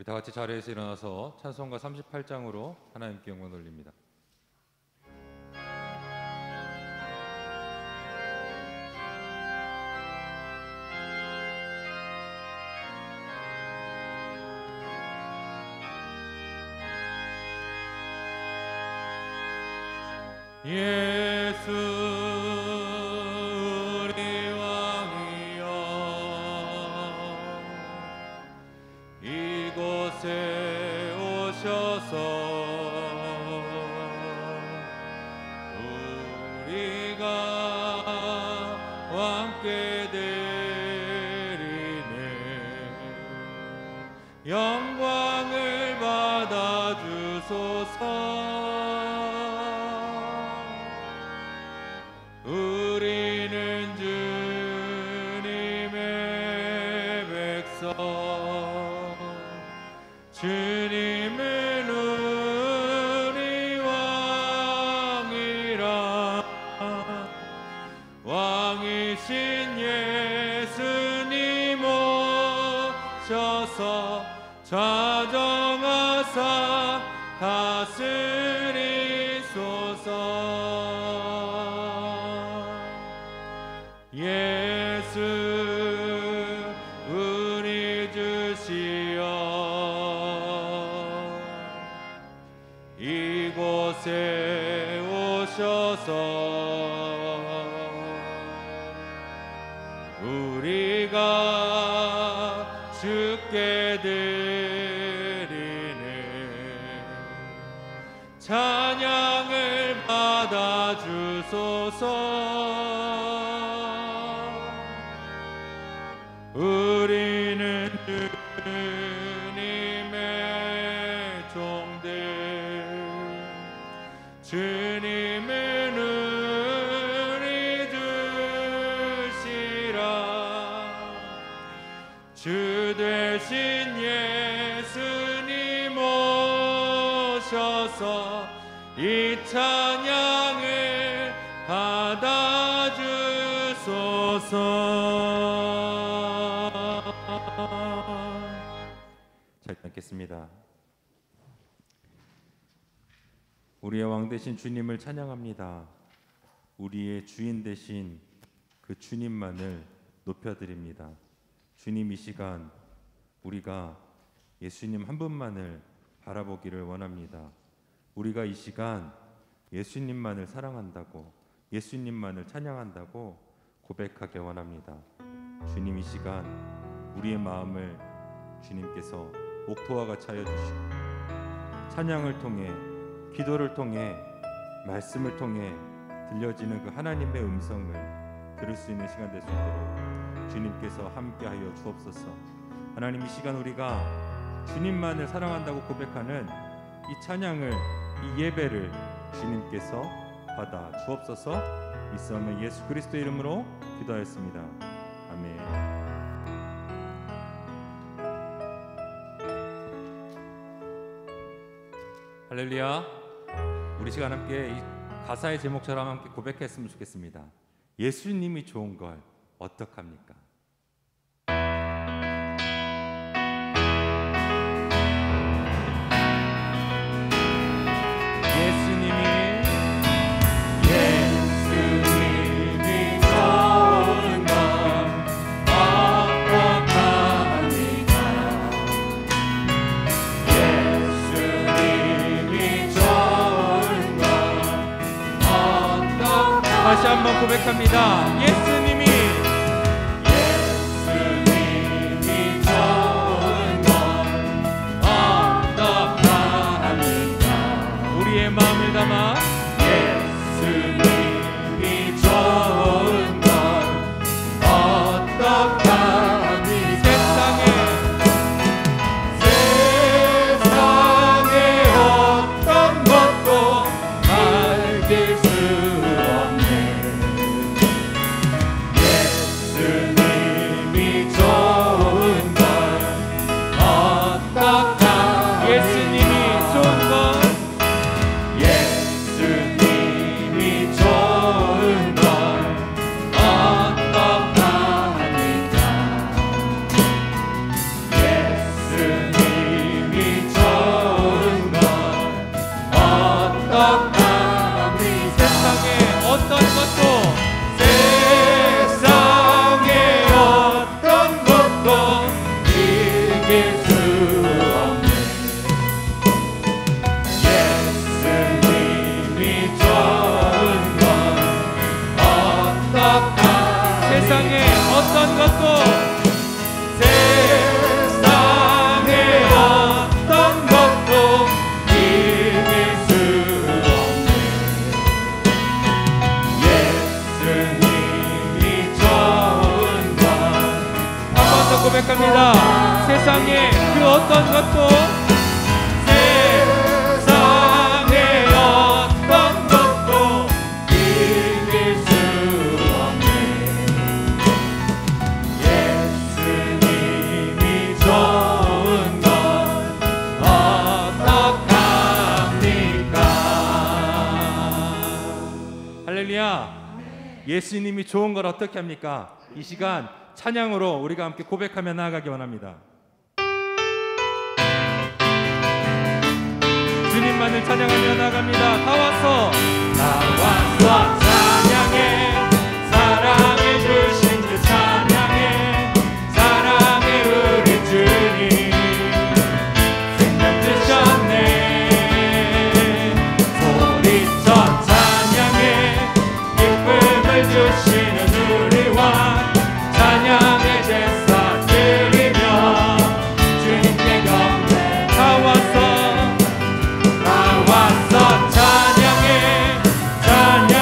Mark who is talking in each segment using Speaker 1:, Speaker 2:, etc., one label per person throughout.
Speaker 1: 다 같이 자리에서 일어나서 찬송가 38장으로 하나님께 영광 돌립니다.
Speaker 2: 예수 우리 왕이여, 이곳에 오셔서 우리가 함께 드리네. 영광을 받아 주소서. 우리는 주님의 백성, 주님은 우리 왕이라. 왕이신 예수님 오셔서 좌정하사 다스리소서. 예수 우리 주시여, 이곳에 오셔서 우리가 주께 드리네. 찬양을 받아 주소서. 우리는 주님의 종들, 주님은 우리 주시라. 주 되신 예수님 오셔서 이 찬양을 받아 주소서.
Speaker 1: 잘 읽겠습니다. 우리의 왕 되신 주님을 찬양합니다. 우리의 주인 되신 그 주님만을 높여드립니다. 주님, 이 시간 우리가 예수님 한 분만을 바라보기를 원합니다. 우리가 이 시간 예수님만을 사랑한다고, 예수님만을 찬양한다고 고백하기 원합니다. 주님, 이 시간 우리의 마음을 주님께서 옥토와 같이 하여 주시고, 찬양을 통해, 기도를 통해, 말씀을 통해 들려지는 그 하나님의 음성을 들을 수 있는 시간 될 수 있도록 주님께서 함께하여 주옵소서. 하나님, 이 시간 우리가 주님만을 사랑한다고 고백하는 이 찬양을, 이 예배를 주님께서 받아 주옵소서. 이 싸움은 예수 그리스도 이름으로 기도하였습니다. 아멘. 할렐루야. 우리 시간 함께 이 가사의 제목처럼 함께 고백했으면 좋겠습니다. 예수님이 좋은 걸 어떡합니까? 다시 한번 고백합니다. 예수님이 좋은 건 어떡합니까? 우리의 마음을 담아 예수님이 좋은 건 어떡합니까? 세상에 어떤 것도 말릴 수
Speaker 2: 것도 세상의 어떤 것도 이길 수 없네. 예수님이 좋은 건 어떡합니까? 할렐루야. 예수님이 좋은 걸 어떻게 합니까? 이 시간 찬양으로 우리가 함께 고백하며 나아가기 원합니다. 주님만을 찬양하며 나아갑니다. 다 왔어 찬양해. 사랑해 주신 그 찬양해. 사랑해 우리 주님 생명 주셨네. 소리쳐 찬양해. 기쁨을 주시는 우리 왕 찬양의 제사 드리며 주님께 경배. 다 왔어 찬양해. 찬양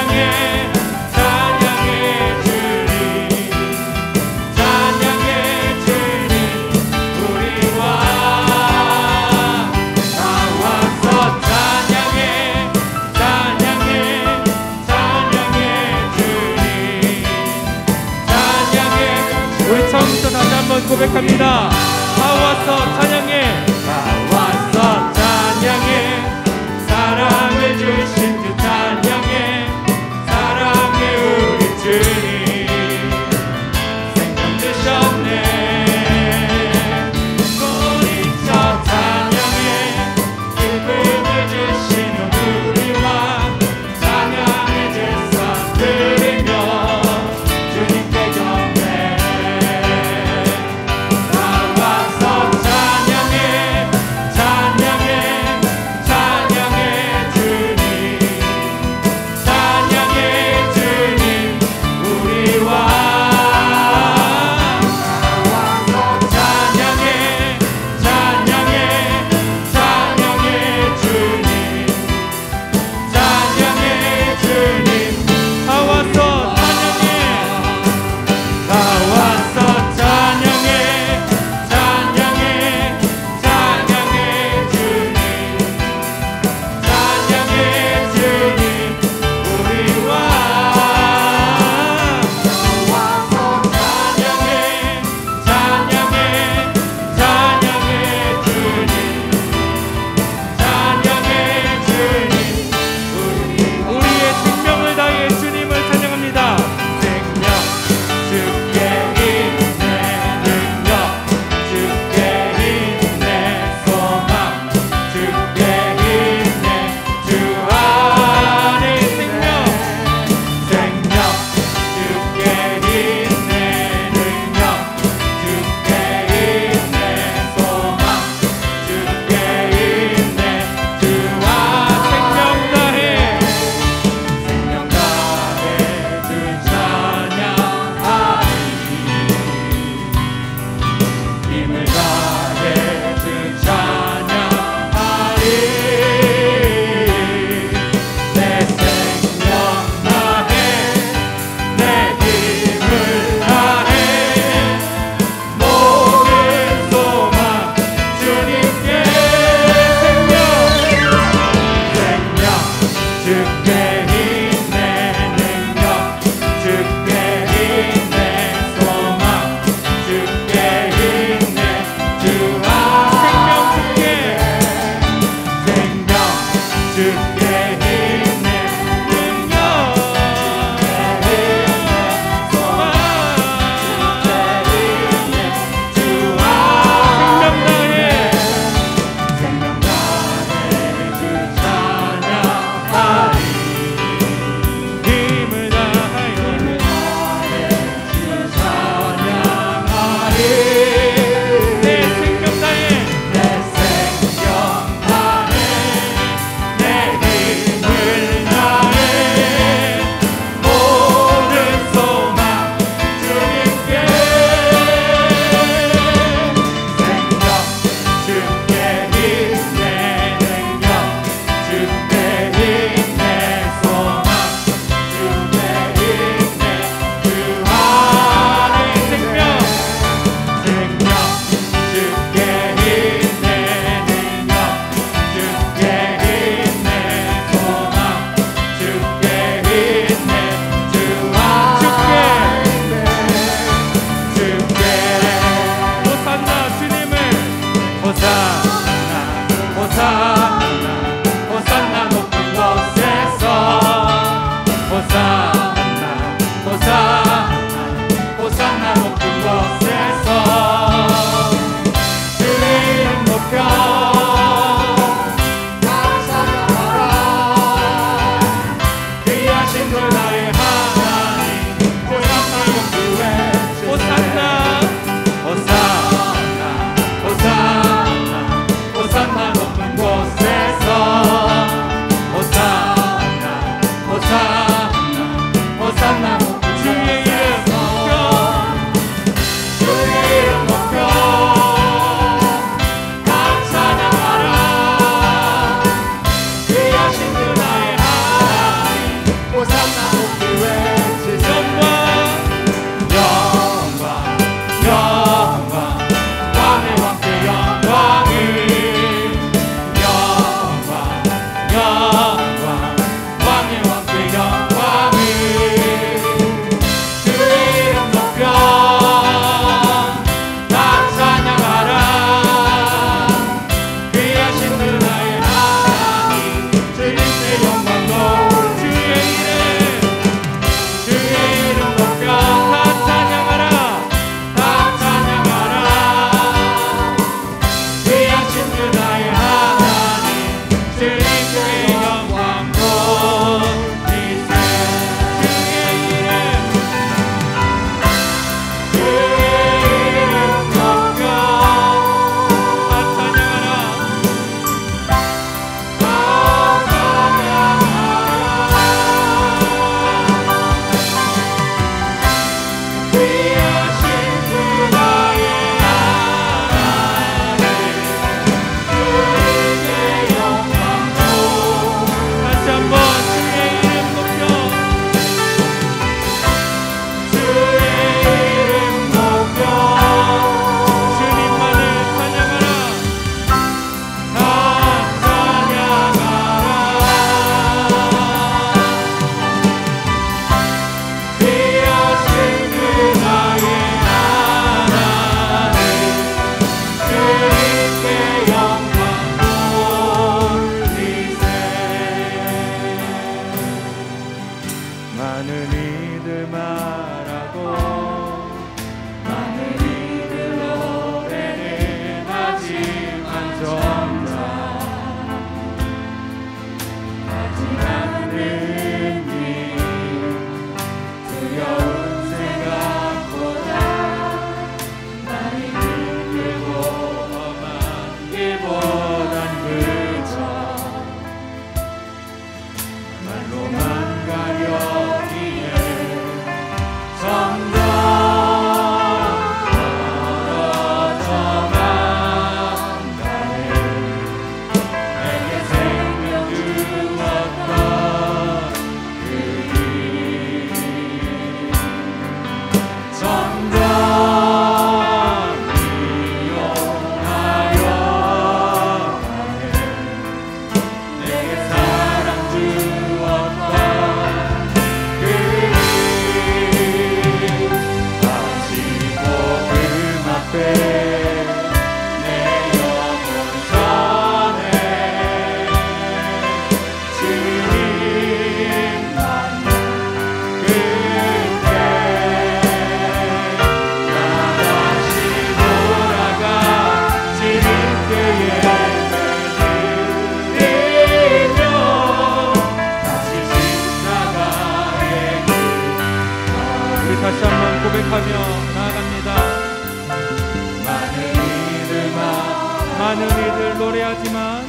Speaker 2: 하지만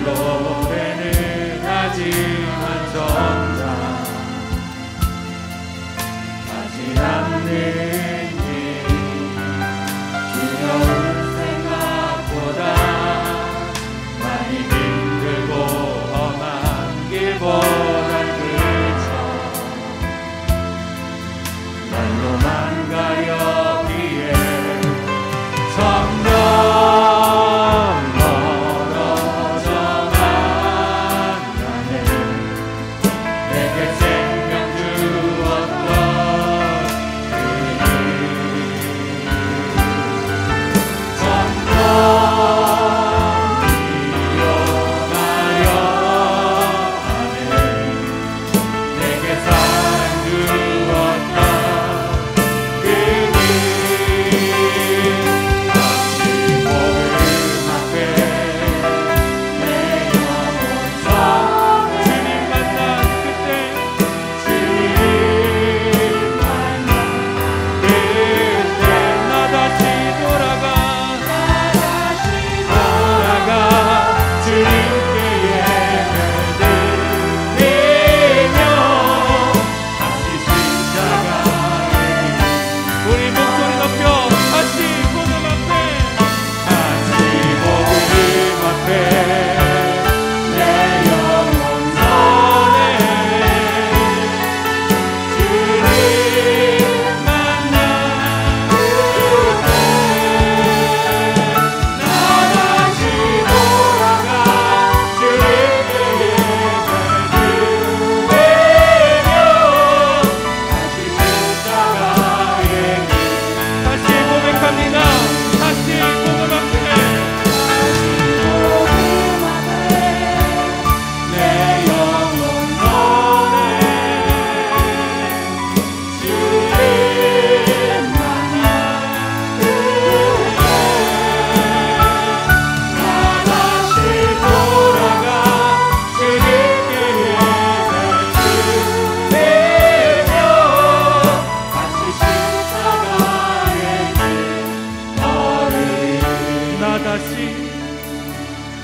Speaker 2: 노래는 하지만 정작 하지 않는 일 두려울 생각보다 많이 힘들고 험한 길보단 그쳐 말로만 가려기에 점점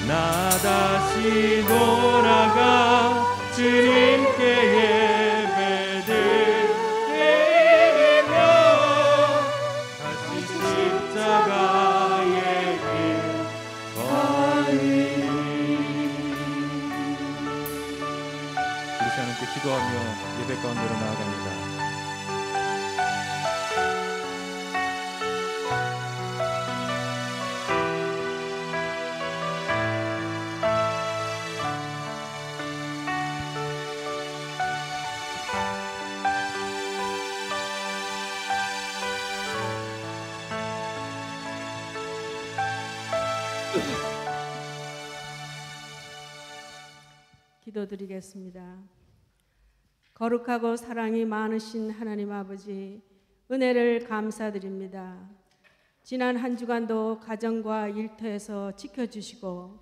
Speaker 2: 나 다시 돌아가 주님께 예배드리며 다시 십자가의 길 걸으리. 우리 하나님께 기도하며 예배 가운데로 나아갑니다.
Speaker 3: 기도드리겠습니다. 거룩하고 사랑이 많으신 하나님 아버지, 은혜를 감사드립니다. 지난 한 주간도 가정과 일터에서 지켜주시고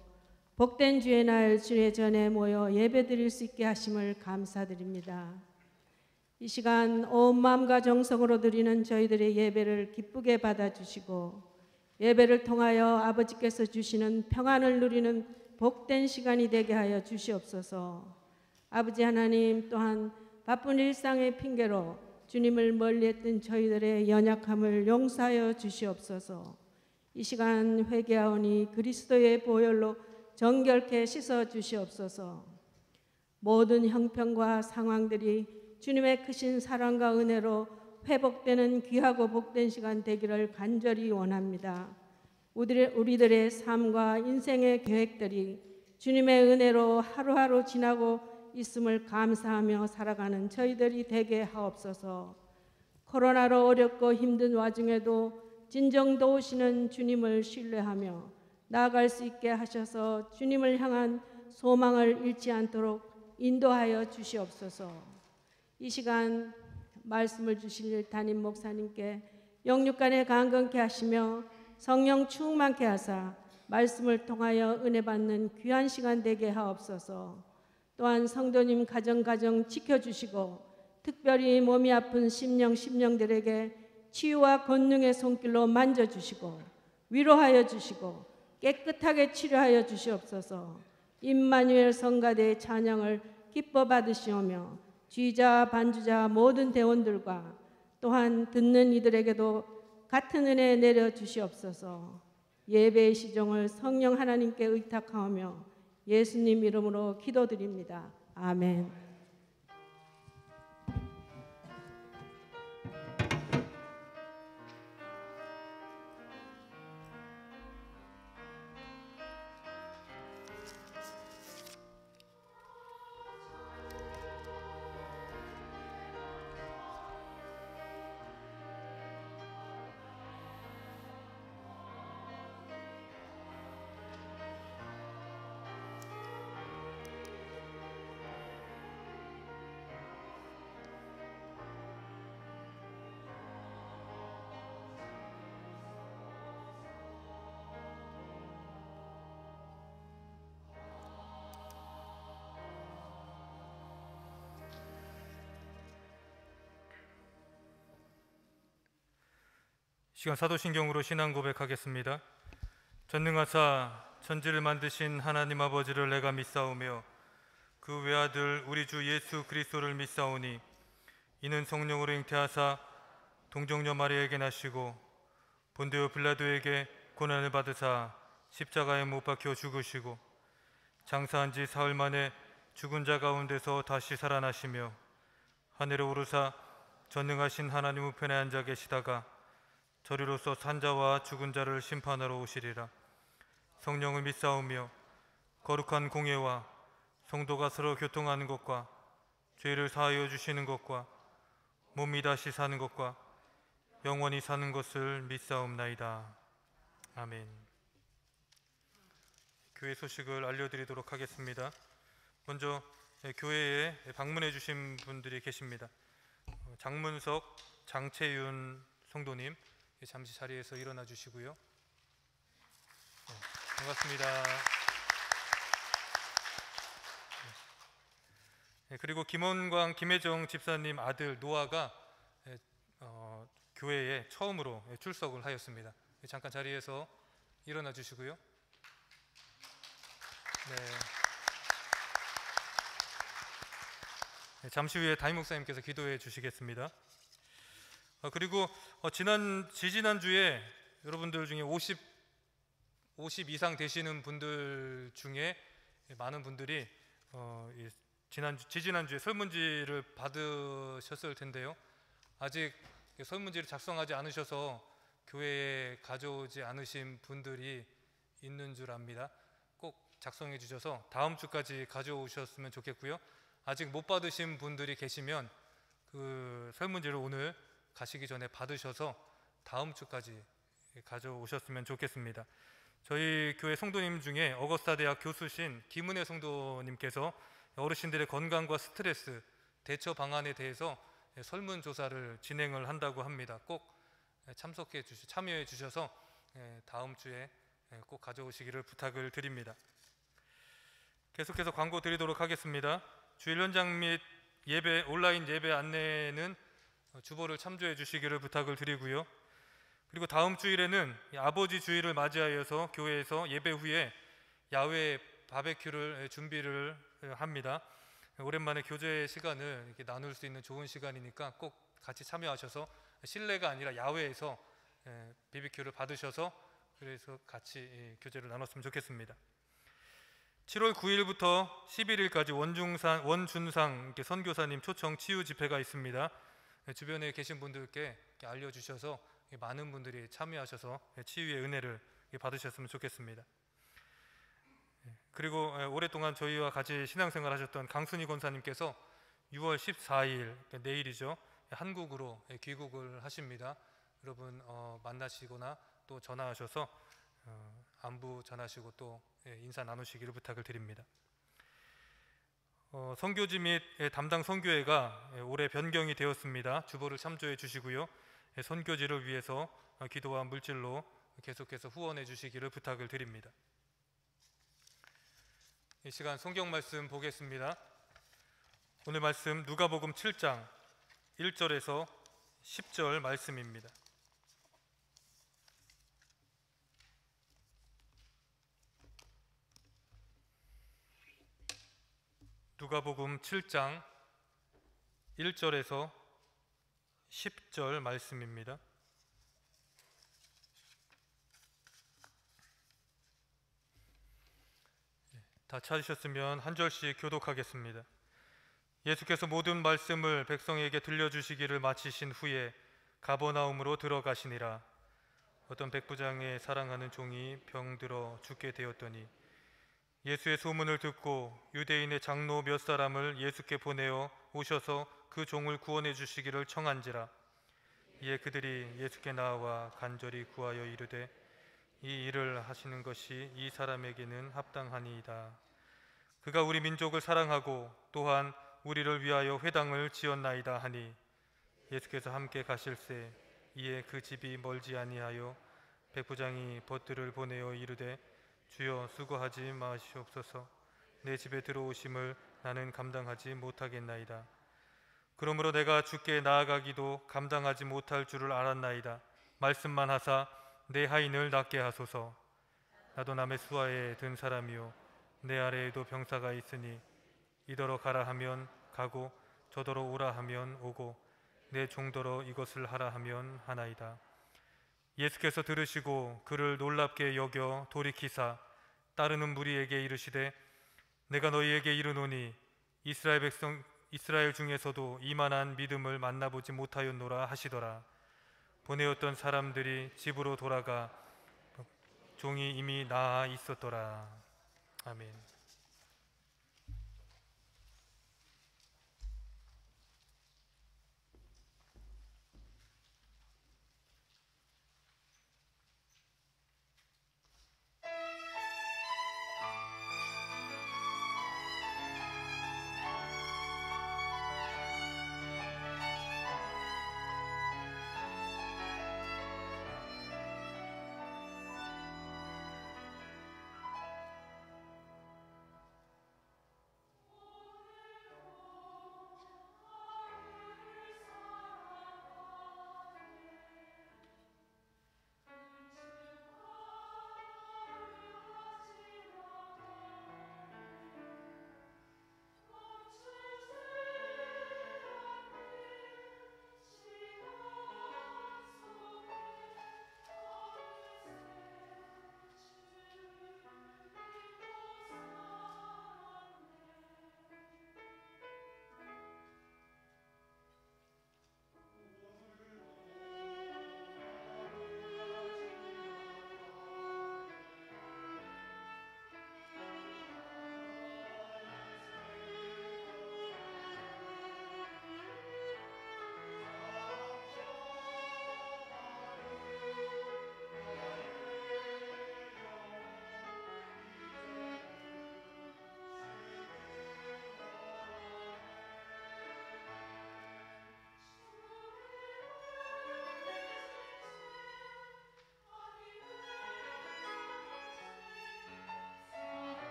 Speaker 3: 복된 주의 날 주의 전에 모여 예배드릴 수 있게 하심을 감사드립니다. 이 시간 온 마음과 정성으로 드리는 저희들의 예배를 기쁘게 받아주시고 예배를 통하여 아버지께서 주시는 평안을 누리는 복된 시간이 되게 하여 주시옵소서. 아버지 하나님, 또한 바쁜 일상의 핑계로 주님을 멀리했던 저희들의 연약함을 용서하여 주시옵소서. 이 시간 회개하오니 그리스도의 보혈로 정결케 씻어 주시옵소서. 모든 형편과 상황들이 주님의 크신 사랑과 은혜로 회복되는 귀하고 복된 시간 되기를 간절히 원합니다. 우리들의 삶과 인생의 계획들이 주님의 은혜로 하루하루 지나고 있음을 감사하며 살아가는 저희들이 되게 하옵소서. 코로나로 어렵고 힘든 와중에도 진정 도우시는 주님을 신뢰하며 나아갈 수 있게 하셔서 주님을 향한 소망을 잃지 않도록 인도하여 주시옵소서. 이 시간 말씀을 주실 담임 목사님께 영육간에 강건케 하시며 성령 충만케 하사 말씀을 통하여 은혜 받는 귀한 시간 되게 하옵소서. 또한 성도님 가정 지켜주시고 특별히 몸이 아픈 심령들에게 치유와 권능의 손길로 만져주시고 위로하여 주시고 깨끗하게 치료하여 주시옵소서. 임마누엘 성가대의 찬양을 기뻐 받으시오며 주의자 반주자 모든 대원들과 또한 듣는 이들에게도 같은 은혜 내려 주시옵소서. 예배의 시종을 성령 하나님께 의탁하오며 예수님 이름으로 기도드립니다. 아멘.
Speaker 4: 시간 사도신경으로 신앙 고백하겠습니다. 전능하사 천지를 만드신 하나님 아버지를 내가 믿사오며 그 외아들 우리 주 예수 그리스도를 믿사오니 이는 성령으로 잉태하사 동정녀 마리아에게 나시고 본디오 빌라도에게 고난을 받으사 십자가에 못 박혀 죽으시고 장사한 지 사흘 만에 죽은 자 가운데서 다시 살아나시며 하늘에 오르사 전능하신 하나님 우편에 앉아 계시다가 저리로서 산자와 죽은 자를 심판하러 오시리라. 성령을 믿사오며 거룩한 공예와 성도가 서로 교통하는 것과 죄를 사하여 주시는 것과 몸이 다시 사는 것과 영원히 사는 것을 믿사옵나이다. 아멘. 교회 소식을 알려드리도록 하겠습니다. 먼저 교회에 방문해 주신 분들이 계십니다. 장문석, 장채윤 성도님 잠시 자리에서 일어나 주시고요. 반갑습니다. 그리고 김원광, 김혜정 집사님 아들 노아가 교회에 처음으로 출석을 하였습니다. 잠깐 자리에서 일어나 주시고요. 잠시 후에 담임 목사님께서 기도해 주시겠습니다. 그리고 지지난주에 여러분들 중에 50 이상 되시는 분들 중에 많은 분들이 지지난주에 설문지를 받으셨을 텐데요. 아직 설문지를 작성하지 않으셔서 교회에 가져오지 않으신 분들이 있는 줄 압니다. 꼭 작성해 주셔서 다음 주까지 가져오셨으면 좋겠고요. 아직 못 받으신 분들이 계시면 그 설문지를 오늘 가시기 전에 받으셔서 다음 주까지 가져오셨으면 좋겠습니다. 저희 교회 성도님 중에 어거스타 대학 교수신 김은혜 성도님께서 어르신들의 건강과 스트레스 대처 방안에 대해서 설문조사를 진행을 한다고 합니다. 꼭 참여해 주셔서 다음 주에 꼭 가져오시기를 부탁을 드립니다. 계속해서 광고 드리도록 하겠습니다. 주일 현장 및 온라인 예배 안내는 주보를 참조해 주시기를 부탁을 드리고요. 그리고 다음 주일에는 아버지 주일을 맞이하여서 교회에서 예배 후에 야외 바베큐를 준비를 합니다. 오랜만에 교제 시간을 이렇게 나눌 수 있는 좋은 시간이니까 꼭 같이 참여하셔서 실내가 아니라 야외에서 BBQ를 받으셔서 그래서 같이 교제를 나눴으면 좋겠습니다. 7월 9일부터 11일까지 원준상 선교사님 초청 치유 집회가 있습니다. 주변에 계신 분들께 알려주셔서 많은 분들이 참여하셔서 치유의 은혜를 받으셨으면 좋겠습니다. 그리고 오랫동안 저희와 같이 신앙생활 하셨던 강순희 권사님께서 6월 14일 내일이죠, 한국으로 귀국을 하십니다. 여러분 만나시거나 또 전화하셔서 안부 전하시고 또 인사 나누시기를 부탁을 드립니다. 선교지 및 담당 선교회가 올해 변경이 되었습니다. 주보를 참조해 주시고요. 선교지를 위해서 기도와 물질로 계속해서 후원해 주시기를 부탁을 드립니다. 이 시간 성경 말씀 보겠습니다. 오늘 말씀 누가복음 7장 1절에서 10절 말씀입니다. 누가복음 7장 1절에서 10절 말씀입니다. 다 찾으셨으면 한 절씩 교독하겠습니다. 예수께서 모든 말씀을 백성에게 들려주시기를 마치신 후에 가버나움으로 들어가시니라. 어떤 백부장의 사랑하는 종이 병들어 죽게 되었더니 예수의 소문을 듣고 유대인의 장로 몇 사람을 예수께 보내어 오셔서 그 종을 구원해 주시기를 청한지라. 이에 그들이 예수께 나와 간절히 구하여 이르되 이 일을 하시는 것이 이 사람에게는 합당하니이다. 그가 우리 민족을 사랑하고 또한 우리를 위하여 회당을 지었나이다 하니 예수께서 함께 가실새 이에 그 집이 멀지 아니하여 백부장이 벗들을 보내어 이르되 주여 수고하지 마시옵소서. 내 집에 들어오심을 나는 감당하지 못하겠나이다. 그러므로 내가 주께 나아가기도 감당하지 못할 줄을 알았나이다. 말씀만 하사 내 하인을 낫게 하소서. 나도 남의 수하에 든 사람이요 내 아래에도 병사가 있으니 이더러 가라 하면 가고 저더러 오라 하면 오고 내 종더러 이것을 하라 하면 하나이다. 예수께서 들으시고 그를 놀랍게 여겨 돌이키사 따르는 무리에게 이르시되 내가 너희에게 이르노니 이스라엘 중에서도 이만한 믿음을 만나보지 못하였노라 하시더라. 보내었던 사람들이 집으로 돌아가 종이 이미 나아 있었더라. 아멘.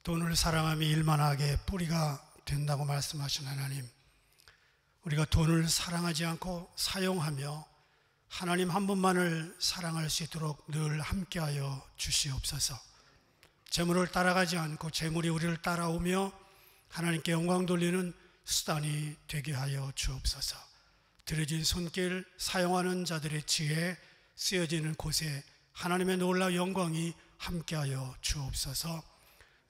Speaker 5: 돈을 사랑함이 일만하게 뿌리가 된다고 말씀하신 하나님, 우리가 돈을 사랑하지 않고 사용하며 하나님 한 분만을 사랑할 수 있도록 늘 함께하여 주시옵소서. 재물을 따라가지 않고 재물이 우리를 따라오며 하나님께 영광 돌리는 수단이 되게 하여 주옵소서. 들여진 손길 사용하는 자들의 지혜에 쓰여지는 곳에 하나님의 놀라운 영광이 함께하여 주옵소서.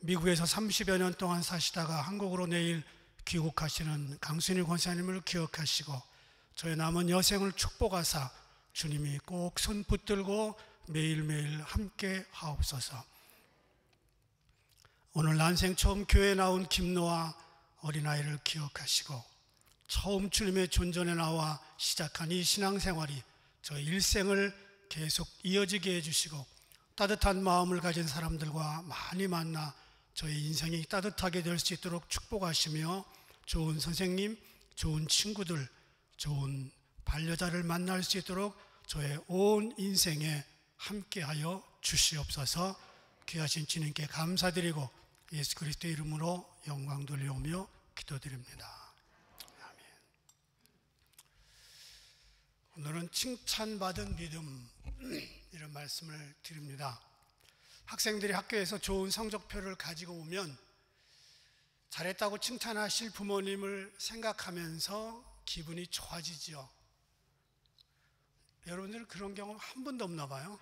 Speaker 5: 미국에서 30여 년 동안 사시다가 한국으로 내일 귀국하시는 강순일 권사님을 기억하시고 저의 남은 여생을 축복하사 주님이 꼭 손 붙들고 매일매일 함께 하옵소서. 오늘 난생 처음 교회에 나온 김노아 어린아이를 기억하시고 처음 주님의 존전에 나와 시작한 이 신앙생활이 저의 일생을 계속 이어지게 해주시고 따뜻한 마음을 가진 사람들과 많이 만나 저의 인생이 따뜻하게 될 수 있도록 축복하시며 좋은 선생님, 좋은 친구들, 좋은 반려자를 만날 수 있도록 저의 온 인생에 함께하여 주시옵소서. 귀하신 주님께 감사드리고 예수 그리스도의 이름으로 영광 돌려오며 기도드립니다. 아멘. 오늘은 칭찬받은 믿음 이런 말씀을 드립니다. 학생들이 학교에서 좋은 성적표를 가지고 오면 잘했다고 칭찬하실 부모님을 생각하면서 기분이 좋아지죠. 여러분들 그런 경험 한 번도 없나 봐요.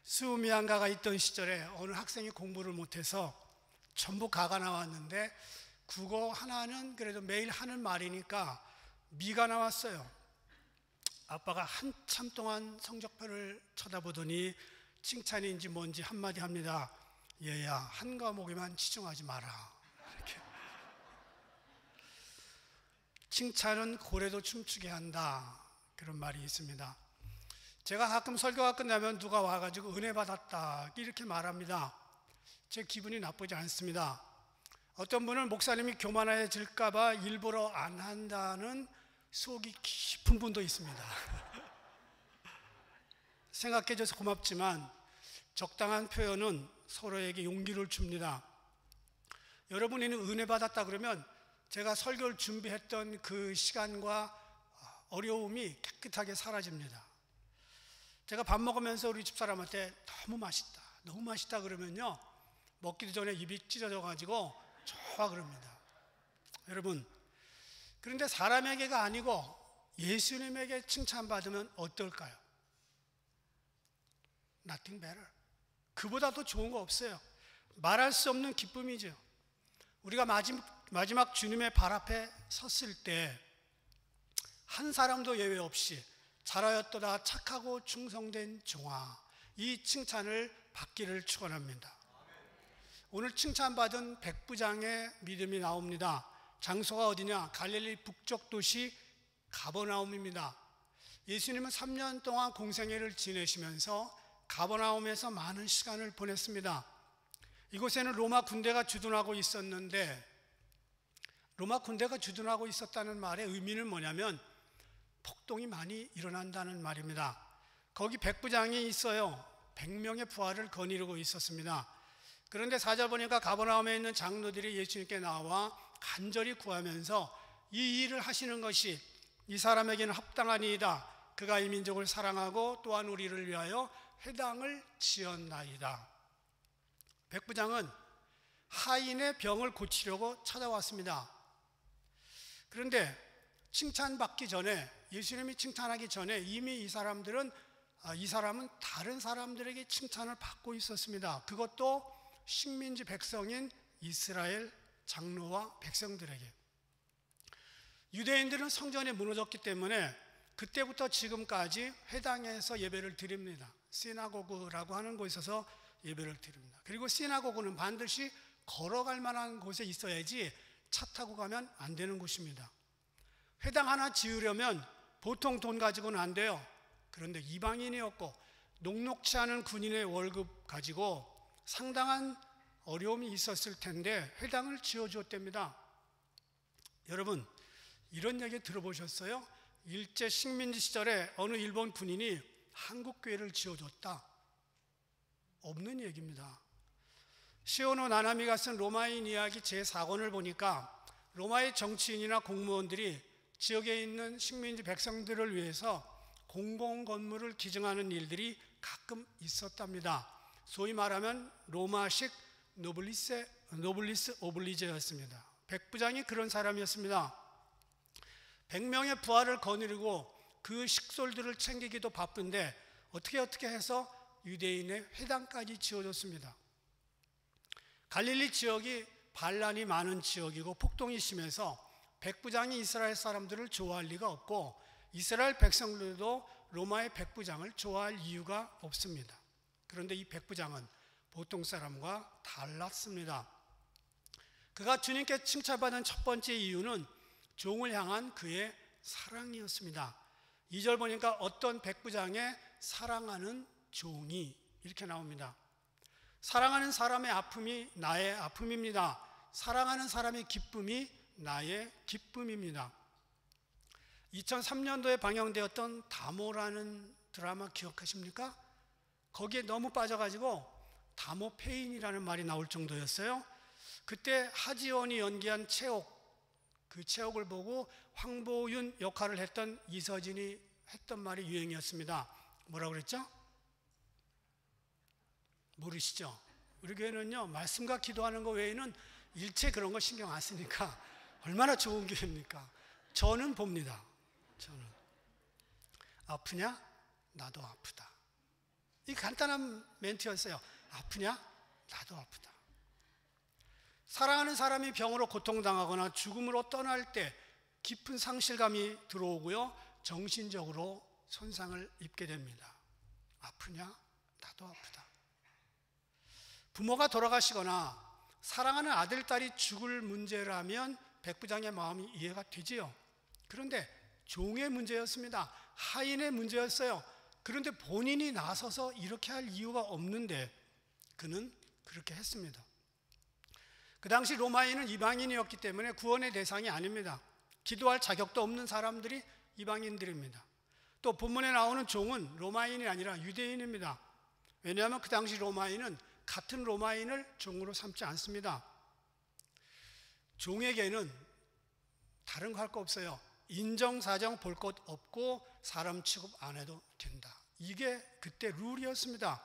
Speaker 5: 수미양가가 있던 시절에 어느 학생이 공부를 못해서 전부 가가 나왔는데 국어 하나는 그래도 매일 하는 말이니까 미가 나왔어요. 아빠가 한참 동안 성적표를 쳐다보더니 칭찬인지 뭔지 한마디 합니다. 얘야, 한 과목에만 치중하지 마라. 이렇게. 칭찬은 고래도 춤추게 한다. 그런 말이 있습니다. 제가 가끔 설교가 끝나면 누가 와가지고 은혜 받았다 이렇게 말합니다. 제 기분이 나쁘지 않습니다. 어떤 분은 목사님이 교만해질까봐 일부러 안 한다는 속이 깊은 분도 있습니다. 생각해줘서 고맙지만 적당한 표현은 서로에게 용기를 줍니다. 여러분이는 은혜 받았다 그러면 제가 설교를 준비했던 그 시간과 어려움이 깨끗하게 사라집니다. 제가 밥 먹으면서 우리 집사람한테 너무 맛있다 그러면요 먹기도 전에 입이 찢어져 가지고 좋아 그럽니다. 여러분, 그런데 사람에게가 아니고 예수님에게 칭찬받으면 어떨까요? Nothing better. 그보다 더 좋은 거 없어요. 말할 수 없는 기쁨이죠. 우리가 마지막 주님의 발 앞에 섰을 때 한 사람도 예외 없이 잘하였도다 착하고 충성된 종아, 이 칭찬을 받기를 축원합니다. 오늘 칭찬받은 백부장의 믿음이 나옵니다. 장소가 어디냐? 갈릴리 북쪽 도시 가버나움입니다. 예수님은 3년 동안 공생애를 지내시면서 가버나움에서 많은 시간을 보냈습니다. 이곳에는 로마 군대가 주둔하고 있었는데, 로마 군대가 주둔하고 있었다는 말의 의미는 뭐냐면 폭동이 많이 일어난다는 말입니다. 거기 백부장이 있어요. 100명의 부하를 거느리고 있었습니다. 그런데 4절 보니까 가버나움에 있는 장로들이 예수님께 나와 간절히 구하면서 이 일을 하시는 것이 이 사람에게는 합당하니이다. 그가 이 민족을 사랑하고 또한 우리를 위하여 회당을 지었나이다. 백부장은 하인의 병을 고치려고 찾아왔습니다. 그런데 칭찬받기 전에, 예수님이 칭찬하기 전에 이미 이 사람은 다른 사람들에게 칭찬을 받고 있었습니다. 그것도 식민지 백성인 이스라엘 장로와 백성들에게. 유대인들은 성전이 무너졌기 때문에 그때부터 지금까지 회당에서 예배를 드립니다. 시나고그라고 하는 곳에서 예배를 드립니다. 그리고 시나고그는 반드시 걸어갈 만한 곳에 있어야지 차 타고 가면 안 되는 곳입니다. 회당 하나 지으려면 보통 돈 가지고는 안 돼요. 그런데 이방인이었고 녹록치 않은 군인의 월급 가지고 상당한 어려움이 있었을 텐데 회당을 지어주었답니다. 여러분, 이런 얘기 들어보셨어요? 일제 식민지 시절에 어느 일본 군인이 한국 교회를 지어줬다. 없는 얘기입니다. 시오노 나나미가 쓴 로마인 이야기 제4권을 보니까 로마의 정치인이나 공무원들이 지역에 있는 식민지 백성들을 위해서 공공 건물을 기증하는 일들이 가끔 있었답니다. 소위 말하면 로마식 노블리스 오블리제였습니다. 백부장이 그런 사람이었습니다. 100명의 부하를 거느리고 그 식솔들을 챙기기도 바쁜데 어떻게 해서 유대인의 회당까지 지어줬습니다. 갈릴리 지역이 반란이 많은 지역이고 폭동이 심해서 백부장이 이스라엘 사람들을 좋아할 리가 없고 이스라엘 백성들도 로마의 백부장을 좋아할 이유가 없습니다. 그런데 이 백부장은 보통 사람과 달랐습니다. 그가 주님께 칭찬받은 첫 번째 이유는 종을 향한 그의 사랑이었습니다. 2절 보니까 어떤 백부장의 사랑하는 종이 이렇게 나옵니다. 사랑하는 사람의 아픔이 나의 아픔입니다. 사랑하는 사람의 기쁨이 나의 기쁨입니다. 2003년도에 방영되었던 다모라는 드라마 기억하십니까? 거기에 너무 빠져가지고 다모 페인이라는 말이 나올 정도였어요. 그때 하지원이 연기한 채옥, 그 채옥을 보고 황보윤 역할을 했던 이서진이 했던 말이 유행이었습니다. 뭐라고 그랬죠? 모르시죠? 우리 교회는요, 말씀과 기도하는 거 외에는 일체 그런 거 신경 안 쓰니까 얼마나 좋은 교회입니까? 저는 봅니다. 저는 아프냐? 나도 아프다. 이 간단한 멘트였어요. 아프냐? 나도 아프다. 사랑하는 사람이 병으로 고통당하거나 죽음으로 떠날 때 깊은 상실감이 들어오고요, 정신적으로 손상을 입게 됩니다. 아프냐? 나도 아프다. 부모가 돌아가시거나 사랑하는 아들, 딸이 죽을 문제라면 백부장의 마음이 이해가 되지요. 그런데 종의 문제였습니다. 하인의 문제였어요. 그런데 본인이 나서서 이렇게 할 이유가 없는데 그는 그렇게 했습니다. 그 당시 로마인은 이방인이었기 때문에 구원의 대상이 아닙니다. 기도할 자격도 없는 사람들이 이방인들입니다. 또 본문에 나오는 종은 로마인이 아니라 유대인입니다. 왜냐하면 그 당시 로마인은 같은 로마인을 종으로 삼지 않습니다. 종에게는 다른 거 할 거 없어요. 인정사정 볼 것 없고 사람 취급 안 해도 된다. 이게 그때 룰이었습니다.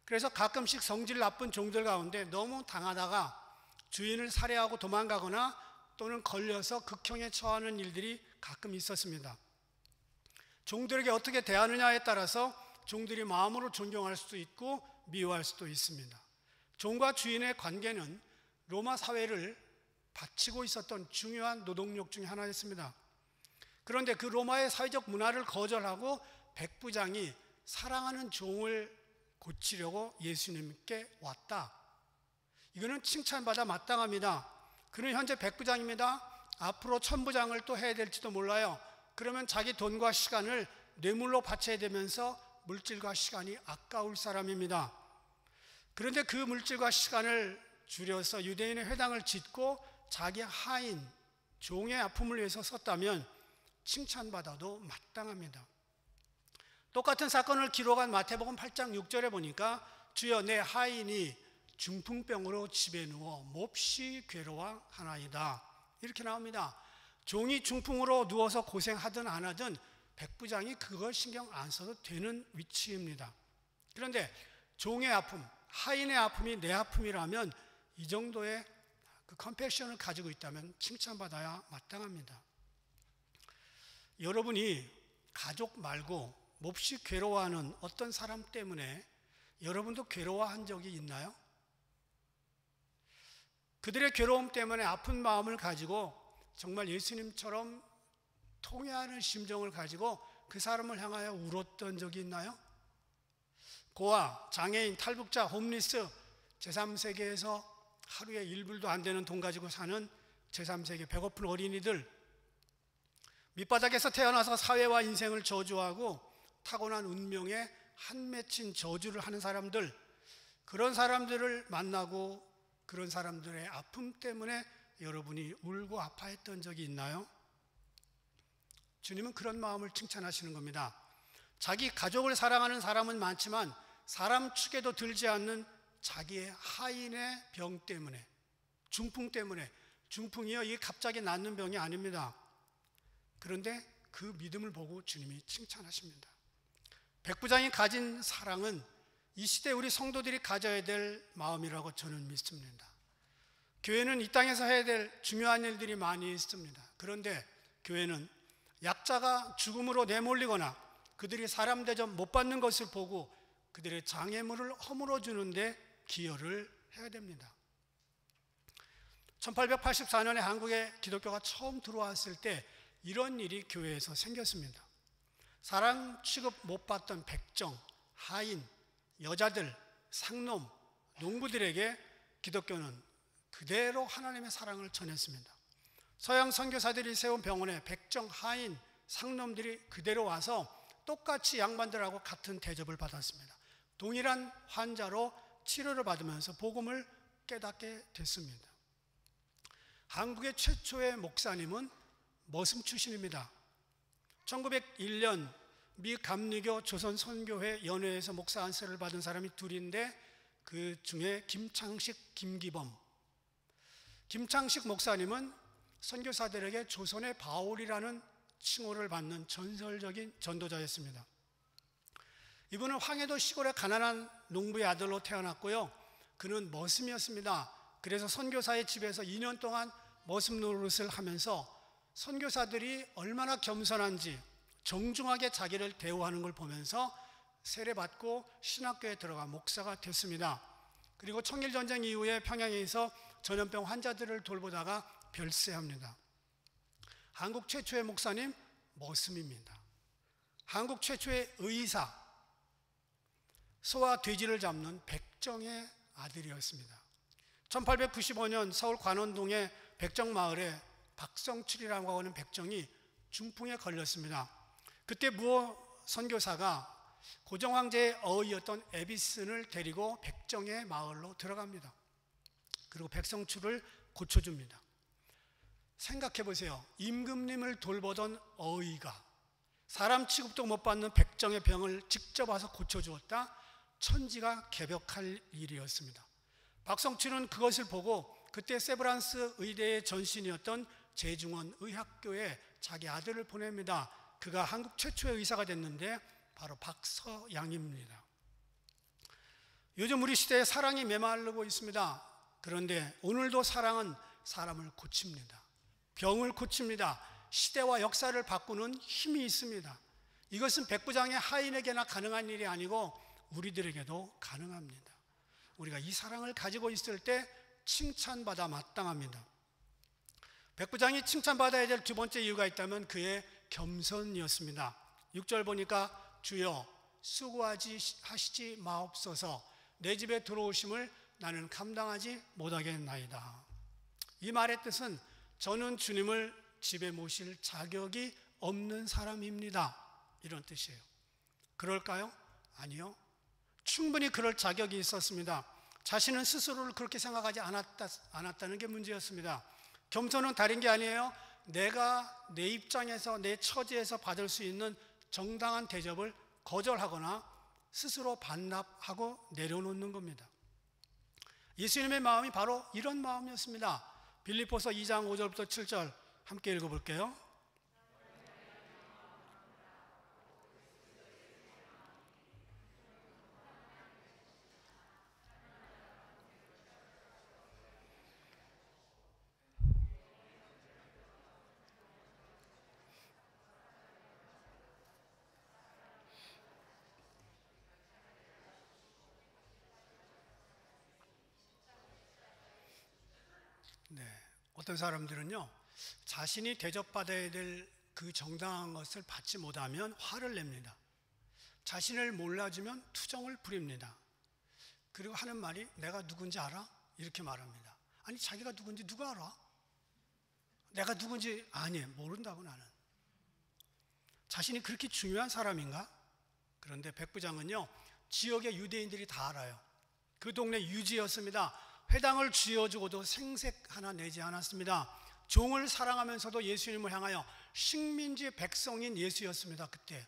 Speaker 5: 그래서 가끔씩 성질 나쁜 종들 가운데 너무 당하다가 주인을 살해하고 도망가거나 또는 걸려서 극형에 처하는 일들이 가끔 있었습니다. 종들에게 어떻게 대하느냐에 따라서 종들이 마음으로 존경할 수도 있고 미워할 수도 있습니다. 종과 주인의 관계는 로마 사회를 바치고 있었던 중요한 노동력 중에 하나였습니다. 그런데 그 로마의 사회적 문화를 거절하고 백부장이 사랑하는 종을 고치려고 예수님께 왔다. 이거는 칭찬받아 마땅합니다. 그는 현재 백부장입니다. 앞으로 천부장을 또 해야 될지도 몰라요. 그러면 자기 돈과 시간을 뇌물로 바쳐야 되면서 물질과 시간이 아까울 사람입니다. 그런데 그 물질과 시간을 줄여서 유대인의 회당을 짓고 자기 하인, 종의 아픔을 위해서 썼다면 칭찬받아도 마땅합니다. 똑같은 사건을 기록한 마태복음 8장 6절에 보니까 주여 내 하인이 중풍병으로 집에 누워 몹시 괴로워하나이다. 이렇게 나옵니다. 종이 중풍으로 누워서 고생하든 안 하든 백부장이 그걸 신경 안 써도 되는 위치입니다. 그런데 종의 아픔, 하인의 아픔이 내 아픔이라면 이 정도의 그 컴패션을 가지고 있다면 칭찬받아야 마땅합니다. 여러분이 가족 말고 몹시 괴로워하는 어떤 사람 때문에 여러분도 괴로워한 적이 있나요? 그들의 괴로움 때문에 아픈 마음을 가지고 정말 예수님처럼 통회하는 심정을 가지고 그 사람을 향하여 울었던 적이 있나요? 고아, 장애인, 탈북자, 홈리스, 제3세계에서 하루에 1불도 안 되는 돈 가지고 사는 제3세계 배고픈 어린이들, 밑바닥에서 태어나서 사회와 인생을 저주하고 타고난 운명에 한 맺힌 저주를 하는 사람들, 그런 사람들을 만나고 그런 사람들의 아픔 때문에 여러분이 울고 아파했던 적이 있나요? 주님은 그런 마음을 칭찬하시는 겁니다. 자기 가족을 사랑하는 사람은 많지만 사람 축에도 들지 않는 자기의 하인의 병 때문에, 중풍 때문에, 중풍이요, 이게 갑자기 낫는 병이 아닙니다. 그런데 그 믿음을 보고 주님이 칭찬하십니다. 백부장이 가진 사랑은 이 시대 우리 성도들이 가져야 될 마음이라고 저는 믿습니다. 교회는 이 땅에서 해야 될 중요한 일들이 많이 있습니다. 그런데 교회는 약자가 죽음으로 내몰리거나 그들이 사람 대접 못 받는 것을 보고 그들의 장애물을 허물어 주는데 기여를 해야 됩니다. 1884년에 한국에 기독교가 처음 들어왔을 때 이런 일이 교회에서 생겼습니다. 사랑 취급 못 받던 백정, 하인, 여자들, 상놈, 농부들에게 기독교는 그대로 하나님의 사랑을 전했습니다. 서양 선교사들이 세운 병원에 백정, 하인, 상놈들이 그대로 와서 똑같이 양반들하고 같은 대접을 받았습니다. 동일한 환자로 치료를 받으면서 복음을 깨닫게 됐습니다. 한국의 최초의 목사님은 머슴 출신입니다. 1901년 미 감리교 조선선교회 연회에서 목사 안수를 받은 사람이 둘인데 그 중에 김창식, 김기범. 김창식 목사님은 선교사들에게 조선의 바울이라는 칭호를 받는 전설적인 전도자였습니다. 이분은 황해도 시골의 가난한 농부의 아들로 태어났고요. 그는 머슴이었습니다. 그래서 선교사의 집에서 2년 동안 머슴 노릇을 하면서 선교사들이 얼마나 겸손한지 정중하게 자기를 대우하는 걸 보면서 세례받고 신학교에 들어가 목사가 됐습니다. 그리고 청일전쟁 이후에 평양에서 전염병 환자들을 돌보다가 별세합니다. 한국 최초의 목사님 머슴입니다. 한국 최초의 의사, 소와 돼지를 잡는 백정의 아들이었습니다. 1895년 서울 관원동의 백정마을에 박성출이라고 하는 백정이 중풍에 걸렸습니다. 그때 무호 선교사가 고정황제의 어이였던 에비슨을 데리고 백정의 마을로 들어갑니다. 그리고 백성출을 고쳐줍니다. 생각해 보세요. 임금님을 돌보던 어이가 사람 취급도 못 받는 백정의 병을 직접 와서 고쳐주었다. 천지가 개벽할 일이었습니다. 박성춘은 그것을 보고 그때 세브란스 의대의 전신이었던 제중원 의학교에 자기 아들을 보냅니다. 그가 한국 최초의 의사가 됐는데 바로 박서양입니다. 요즘 우리 시대에 사랑이 메마르고 있습니다. 그런데 오늘도 사랑은 사람을 고칩니다. 병을 고칩니다. 시대와 역사를 바꾸는 힘이 있습니다. 이것은 백부장의 하인에게나 가능한 일이 아니고 우리들에게도 가능합니다. 우리가 이 사랑을 가지고 있을 때 칭찬받아 마땅합니다. 백부장이 칭찬받아야 될 두 번째 이유가 있다면 그의 겸손이었습니다. 6절 보니까 주여 수고하시지 마옵소서 내 집에 들어오심을 나는 감당하지 못하겠나이다. 이 말의 뜻은 저는 주님을 집에 모실 자격이 없는 사람입니다. 이런 뜻이에요. 그럴까요? 아니요. 충분히 그럴 자격이 있었습니다. 자신은 스스로를 그렇게 생각하지 않았다는 게 문제였습니다. 겸손은 다른 게 아니에요. 내가 내 입장에서 내 처지에서 받을 수 있는 정당한 대접을 거절하거나 스스로 반납하고 내려놓는 겁니다. 예수님의 마음이 바로 이런 마음이었습니다. 빌립보서 2장 5절부터 7절 함께 읽어볼게요. 네, 어떤 사람들은요 자신이 대접받아야 될 그 정당한 것을 받지 못하면 화를 냅니다. 자신을 몰라주면 투정을 부립니다. 그리고 하는 말이 내가 누군지 알아? 이렇게 말합니다. 아니 자기가 누군지 누가 알아? 내가 누군지 아니 모른다고 나는. 자신이 그렇게 중요한 사람인가? 그런데 백부장은요 지역의 유대인들이 다 알아요. 그 동네 유지였습니다. 회당을 쥐어주고도 생색 하나 내지 않았습니다. 종을 사랑하면서도 예수님을 향하여 식민지 백성인 예수였습니다. 그때.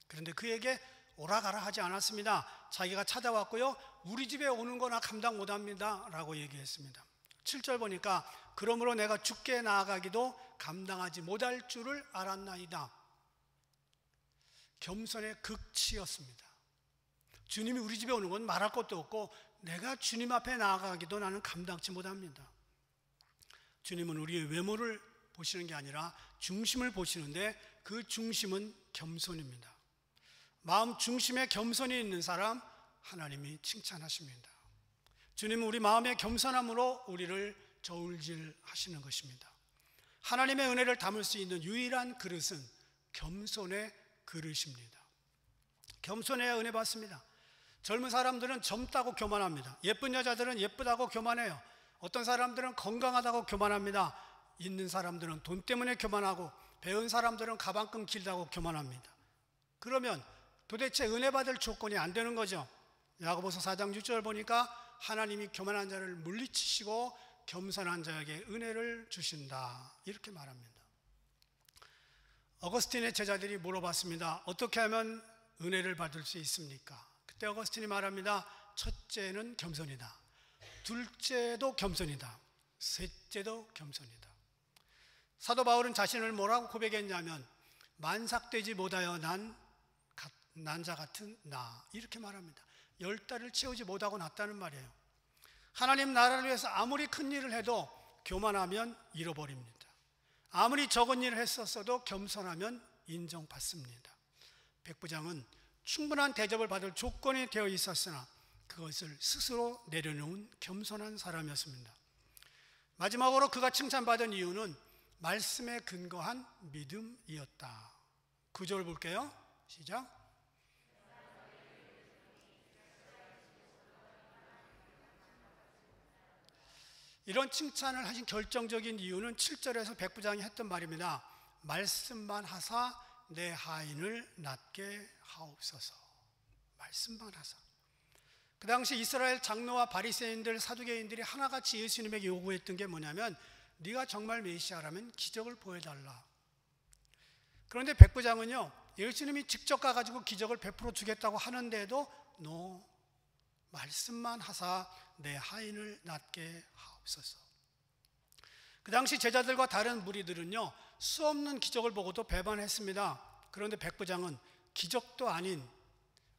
Speaker 5: 그런데 그에게 오라가라 하지 않았습니다. 자기가 찾아왔고요. 우리 집에 오는 거나 감당 못합니다 라고 얘기했습니다. 7절 보니까 그러므로 내가 주께 나아가기도 감당하지 못할 줄을 알았나이다. 겸손의 극치였습니다. 주님이 우리 집에 오는 건 말할 것도 없고 내가 주님 앞에 나아가기도 나는 감당치 못합니다. 주님은 우리의 외모를 보시는 게 아니라 중심을 보시는데 그 중심은 겸손입니다. 마음 중심에 겸손이 있는 사람 하나님이 칭찬하십니다. 주님은 우리 마음의 겸손함으로 우리를 저울질하시는 것입니다. 하나님의 은혜를 담을 수 있는 유일한 그릇은 겸손의 그릇입니다. 겸손해야 은혜 받습니다. 젊은 사람들은 젊다고 교만합니다. 예쁜 여자들은 예쁘다고 교만해요. 어떤 사람들은 건강하다고 교만합니다. 있는 사람들은 돈 때문에 교만하고 배운 사람들은 가방끈 길다고 교만합니다. 그러면 도대체 은혜 받을 조건이 안 되는 거죠. 야고보서 4장 6절 보니까 하나님이 교만한 자를 물리치시고 겸손한 자에게 은혜를 주신다 이렇게 말합니다. 어거스틴의 제자들이 물어봤습니다. 어떻게 하면 은혜를 받을 수 있습니까? 그때 어거스틴이 말합니다. 첫째는 겸손이다. 둘째도 겸손이다. 셋째도 겸손이다. 사도 바울은 자신을 뭐라고 고백했냐면 만삭되지 못하여 난 자 같은 나 이렇게 말합니다. 10달을 채우지 못하고 났다는 말이에요. 하나님 나라를 위해서 아무리 큰 일을 해도 교만하면 잃어버립니다. 아무리 적은 일을 했었어도 겸손하면 인정받습니다. 백부장은 충분한 대접을 받을 조건이 되어 있었으나 그것을 스스로 내려놓은 겸손한 사람이었습니다. 마지막으로 그가 칭찬받은 이유는 말씀에 근거한 믿음이었다. 9절 볼게요. 시작. 이런 칭찬을 하신 결정적인 이유는 7절에서 백부장이 했던 말입니다. 말씀만 하사 내 하인을 낫게 하옵소서. 말씀만 하사. 그 당시 이스라엘 장로와 바리새인들, 사두개인들이 하나같이 예수님에게 요구했던 게 뭐냐면 네가 정말 메시아라면 기적을 보여달라. 그런데 백부장은요, 예수님이 직접 가가지고 기적을 베풀어 주겠다고 하는데도 말씀만 하사 내 하인을 낫게 하옵소서. 그 당시 제자들과 다른 무리들은요, 수없는 기적을 보고도 배반했습니다. 그런데 백부장은 기적도 아닌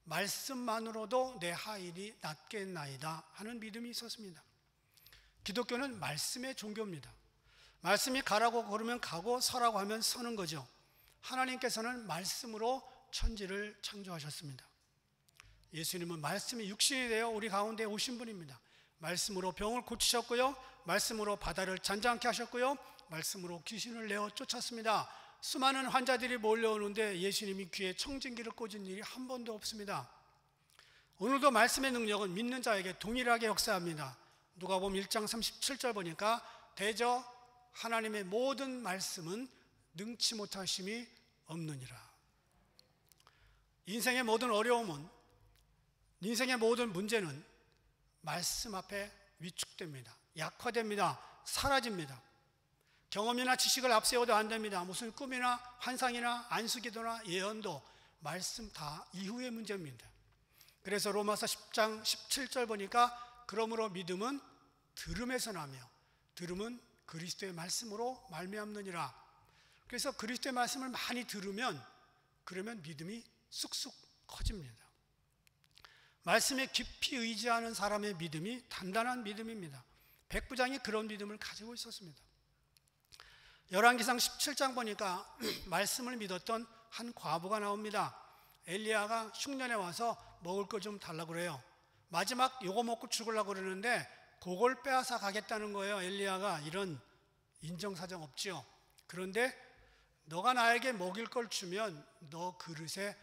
Speaker 5: 말씀만으로도 내 하인이 낫겠나이다 하는 믿음이 있었습니다. 기독교는 말씀의 종교입니다. 말씀이 가라고 그러면 가고 서라고 하면 서는 거죠. 하나님께서는 말씀으로 천지를 창조하셨습니다. 예수님은 말씀이 육신이 되어 우리 가운데 오신 분입니다. 말씀으로 병을 고치셨고요, 말씀으로 바다를 잔잔케 하셨고요, 말씀으로 귀신을 내어 쫓았습니다. 수많은 환자들이 몰려오는데 예수님이 귀에 청진기를 꽂은 일이 한 번도 없습니다. 오늘도 말씀의 능력은 믿는 자에게 동일하게 역사합니다. 누가복음 1장 37절 보니까 대저 하나님의 모든 말씀은 능치 못하심이 없느니라. 인생의 모든 어려움은, 인생의 모든 문제는 말씀 앞에 위축됩니다. 약화됩니다. 사라집니다. 경험이나 지식을 앞세워도 안 됩니다. 무슨 꿈이나 환상이나 안수기도나 예언도 말씀 다 이후의 문제입니다. 그래서 로마서 10장 17절 보니까 그러므로 믿음은 들음에서 나며 들음은 그리스도의 말씀으로 말미암느니라. 그래서 그리스도의 말씀을 많이 들으면 그러면 믿음이 쑥쑥 커집니다. 말씀에 깊이 의지하는 사람의 믿음이 단단한 믿음입니다. 백부장이 그런 믿음을 가지고 있었습니다. 열왕기상 17장 보니까 말씀을 믿었던 한 과부가 나옵니다. 엘리야가 흉년에 와서 먹을 거 좀 달라고 그래요. 마지막 요거 먹고 죽으려고 그러는데 그걸 빼앗아 가겠다는 거예요. 엘리야가 이런 인정사정 없지요. 그런데 너가 나에게 먹일 걸 주면 너 그릇에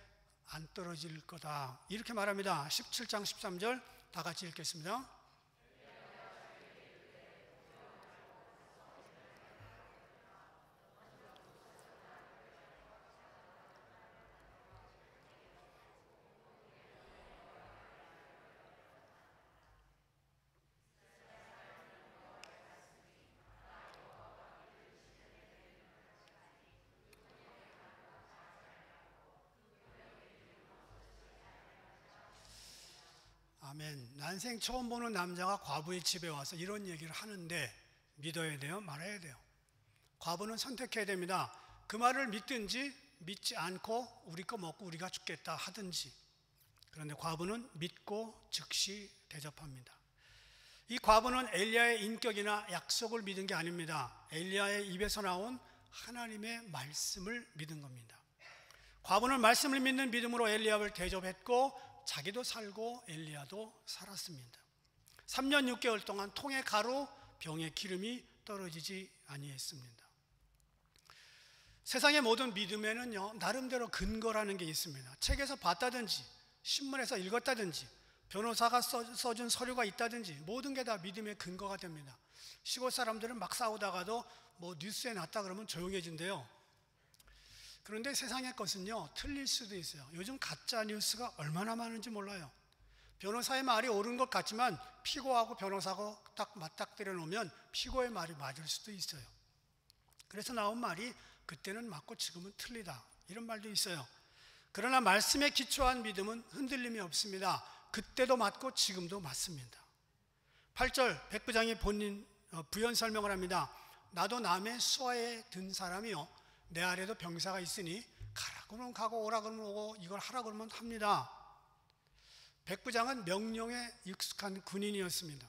Speaker 5: 안 떨어질 거다 이렇게 말합니다. 17장 13절 다 같이 읽겠습니다. 아멘. 난생 처음 보는 남자가 과부의 집에 와서 이런 얘기를 하는데 믿어야 돼요? 말아야 돼요? 과부는 선택해야 됩니다. 그 말을 믿든지 믿지 않고 우리 거 먹고 우리가 죽겠다 하든지. 그런데 과부는 믿고 즉시 대접합니다. 이 과부는 엘리야의 인격이나 약속을 믿은 게 아닙니다. 엘리야의 입에서 나온 하나님의 말씀을 믿은 겁니다. 과부는 말씀을 믿는 믿음으로 엘리야를 대접했고 자기도 살고 엘리야도 살았습니다. 3년 6개월 동안 통에 가루, 병에 기름이 떨어지지 아니했습니다. 세상의 모든 믿음에는요, 나름대로 근거라는 게 있습니다. 책에서 봤다든지 신문에서 읽었다든지 변호사가 써준 서류가 있다든지 모든 게 다 믿음의 근거가 됩니다. 시골 사람들은 막 싸우다가도 뭐 뉴스에 났다 그러면 조용해진대요. 그런데 세상의 것은요, 틀릴 수도 있어요. 요즘 가짜 뉴스가 얼마나 많은지 몰라요. 변호사의 말이 옳은 것 같지만 피고하고 변호사하고 딱 맞닥뜨려 놓으면 피고의 말이 맞을 수도 있어요. 그래서 나온 말이 그때는 맞고 지금은 틀리다, 이런 말도 있어요. 그러나 말씀에 기초한 믿음은 흔들림이 없습니다. 그때도 맞고 지금도 맞습니다. 8절 백부장이 본인 부연 설명을 합니다. 나도 남의 수하에 든 사람이요, 내 아래도 병사가 있으니 가라 그러면 가고 오라 그러면 오고 이걸 하라 그러면 합니다. 백부장은 명령에 익숙한 군인이었습니다.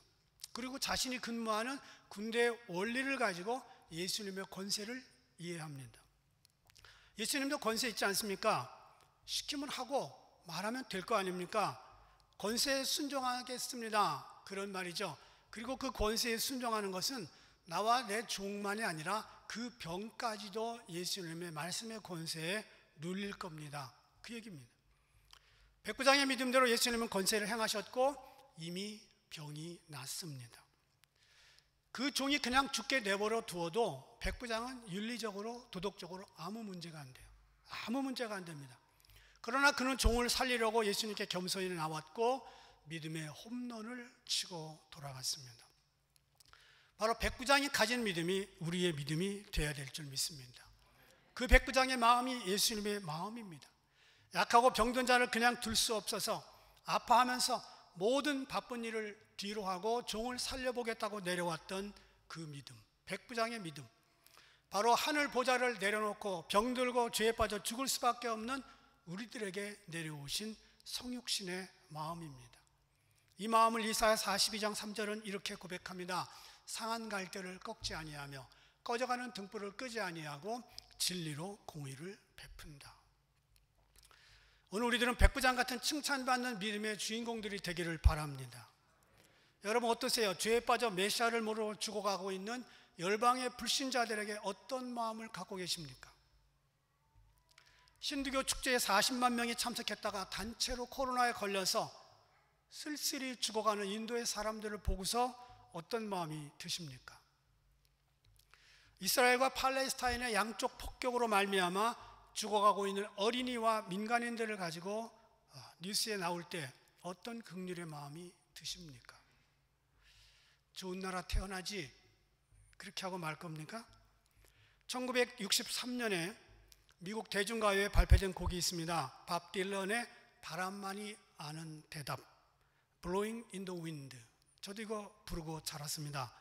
Speaker 5: 그리고 자신이 근무하는 군대의 원리를 가지고 예수님의 권세를 이해합니다. 예수님도 권세 있지 않습니까? 시키면 하고 말하면 될 거 아닙니까? 권세에 순종하겠습니다, 그런 말이죠. 그리고 그 권세에 순종하는 것은 나와 내 종만이 아니라 그 병까지도 예수님의 말씀의 권세에 눌릴 겁니다, 그 얘기입니다. 백부장의 믿음대로 예수님은 권세를 행하셨고 이미 병이 났습니다. 그 종이 그냥 죽게 내버려 두어도 백부장은 윤리적으로 도덕적으로 아무 문제가 안 돼요. 아무 문제가 안 됩니다. 그러나 그는 종을 살리려고 예수님께 겸손히 나왔고 믿음의 홈런을 치고 돌아갔습니다. 바로 백부장이 가진 믿음이 우리의 믿음이 되어야 될 줄 믿습니다. 그 백부장의 마음이 예수님의 마음입니다. 약하고 병든 자를 그냥 둘 수 없어서 아파하면서 모든 바쁜 일을 뒤로 하고 종을 살려보겠다고 내려왔던 그 믿음, 백부장의 믿음, 바로 하늘 보좌를 내려놓고 병들고 죄에 빠져 죽을 수밖에 없는 우리들에게 내려오신 성육신의 마음입니다. 이 마음을 이사야 42장 3절은 이렇게 고백합니다. 상한 갈대를 꺾지 아니하며 꺼져가는 등불을 끄지 아니하고 진리로 공의를 베푼다. 오늘 우리들은 백부장 같은 칭찬받는 믿음의 주인공들이 되기를 바랍니다. 여러분 어떠세요? 죄에 빠져 메시아를 모르고 죽어가고 있는 열방의 불신자들에게 어떤 마음을 갖고 계십니까? 힌두교 축제에 40만 명이 참석했다가 단체로 코로나에 걸려서 쓸쓸히 죽어가는 인도의 사람들을 보고서 어떤 마음이 드십니까? 이스라엘과 팔레스타인의 양쪽 폭격으로 말미암아 죽어가고 있는 어린이와 민간인들을 가지고 뉴스에 나올 때 어떤 긍휼의 마음이 드십니까? 좋은 나라 태어나지 그렇게 하고 말 겁니까? 1963년에 미국 대중가요에 발표된 곡이 있습니다. 밥 딜런의 바람만이 아는 대답, Blowing in the Wind. 저도 이거 부르고 자랐습니다.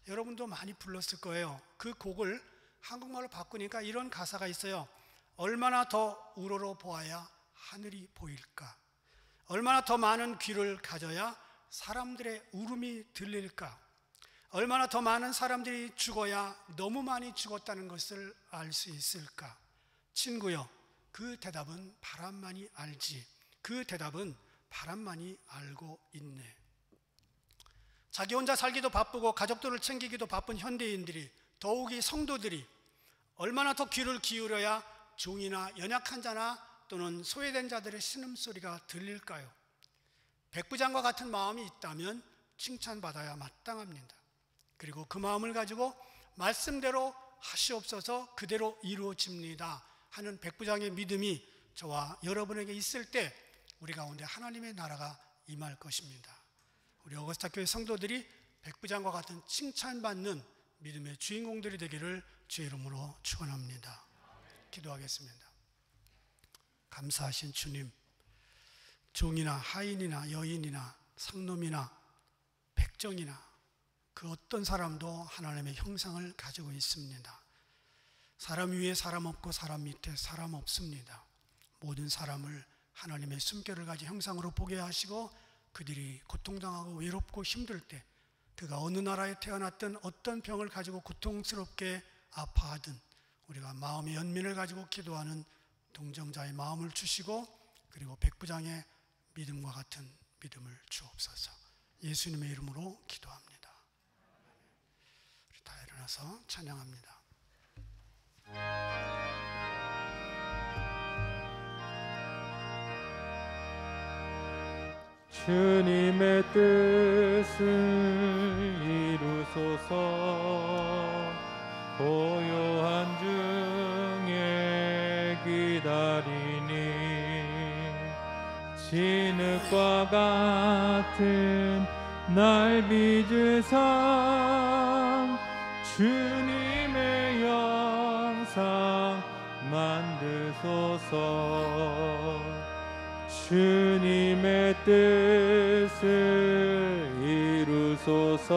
Speaker 5: 여러분도 많이 불렀을 거예요. 그 곡을 한국말로 바꾸니까 이런 가사가 있어요. 얼마나 더 우러러 보아야 하늘이 보일까? 얼마나 더 많은 귀를 가져야 사람들의 울음이 들릴까? 얼마나 더 많은 사람들이 죽어야 너무 많이 죽었다는 것을 알 수 있을까? 친구여, 그 대답은 바람만이 알지. 그 대답은 바람만이 알고 있네. 자기 혼자 살기도 바쁘고 가족들을 챙기기도 바쁜 현대인들이, 더욱이 성도들이 얼마나 더 귀를 기울여야 종이나 연약한 자나 또는 소외된 자들의 신음소리가 들릴까요? 백부장과 같은 마음이 있다면 칭찬받아야 마땅합니다. 그리고 그 마음을 가지고 말씀대로 하시옵소서, 그대로 이루어집니다 하는 백부장의 믿음이 저와 여러분에게 있을 때 우리 가운데 하나님의 나라가 임할 것입니다. 우리 어거스타 교회 성도들이 백부장과 같은 칭찬받는 믿음의 주인공들이 되기를 주의 이름으로 축원합니다. 기도하겠습니다. 감사하신 주님, 종이나 하인이나 여인이나 상놈이나 백정이나 그 어떤 사람도 하나님의 형상을 가지고 있습니다. 사람 위에 사람 없고 사람 밑에 사람 없습니다. 모든 사람을 하나님의 숨결을 가진 형상으로 보게 하시고 그들이 고통당하고 외롭고 힘들 때 그가 어느 나라에 태어났든 어떤 병을 가지고 고통스럽게 아파하든 우리가 마음의 연민을 가지고 기도하는 동정자의 마음을 주시고 그리고 백부장의 믿음과 같은 믿음을 주옵소서. 예수님의 이름으로 기도합니다. 우리 다 일어나서 찬양합니다.
Speaker 2: 주님의 뜻을 이루소서. 고요한 중에 기다리니 진흙과 같은 날 빚으사 주님의 영상 만드소서. 주님의 뜻을 이루소서.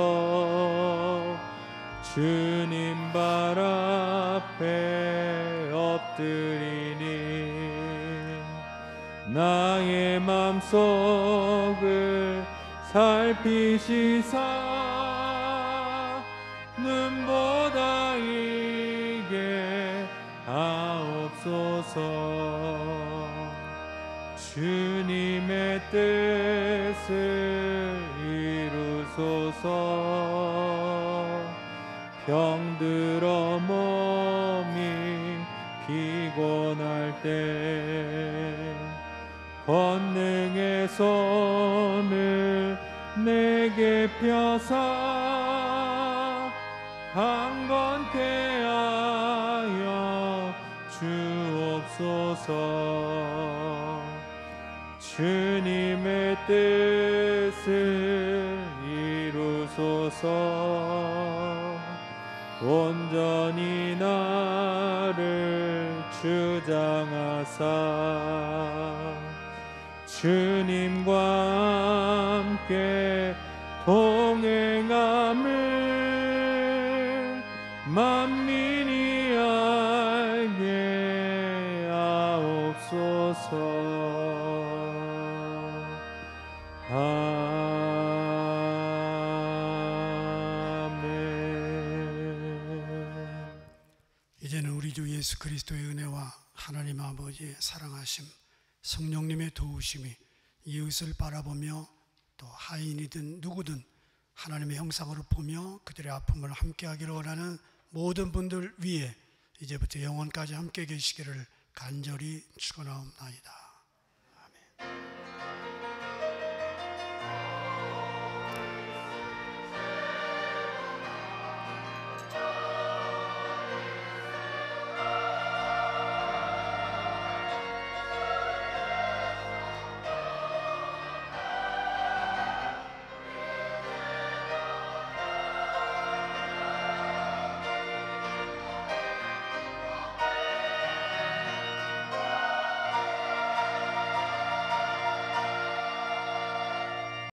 Speaker 2: 주님 발 앞에 엎드리니 나의 맘속을 살피시사 눈보다 이게 하옵소서. 주님의 뜻을 이루소서. 병들어 몸이 피곤할 때 권능의 손을 내게 펴사 강건케 하여 주옵소서. 주님의 뜻을 이루소서. 온전히 나를 주장하사 주님과 함께 동행함을 만민이 알게 하옵소서.
Speaker 5: 이제는 우리 주 예수 그리스도의 은혜와 하나님 아버지의 사랑하심, 성령님의 도우심이 이웃을 바라보며 또 하인이든 누구든 하나님의 형상으로 보며 그들의 아픔을 함께하기를 원하는 모든 분들 위에 이제부터 영원까지 함께 계시기를 간절히 축원하옵나이다.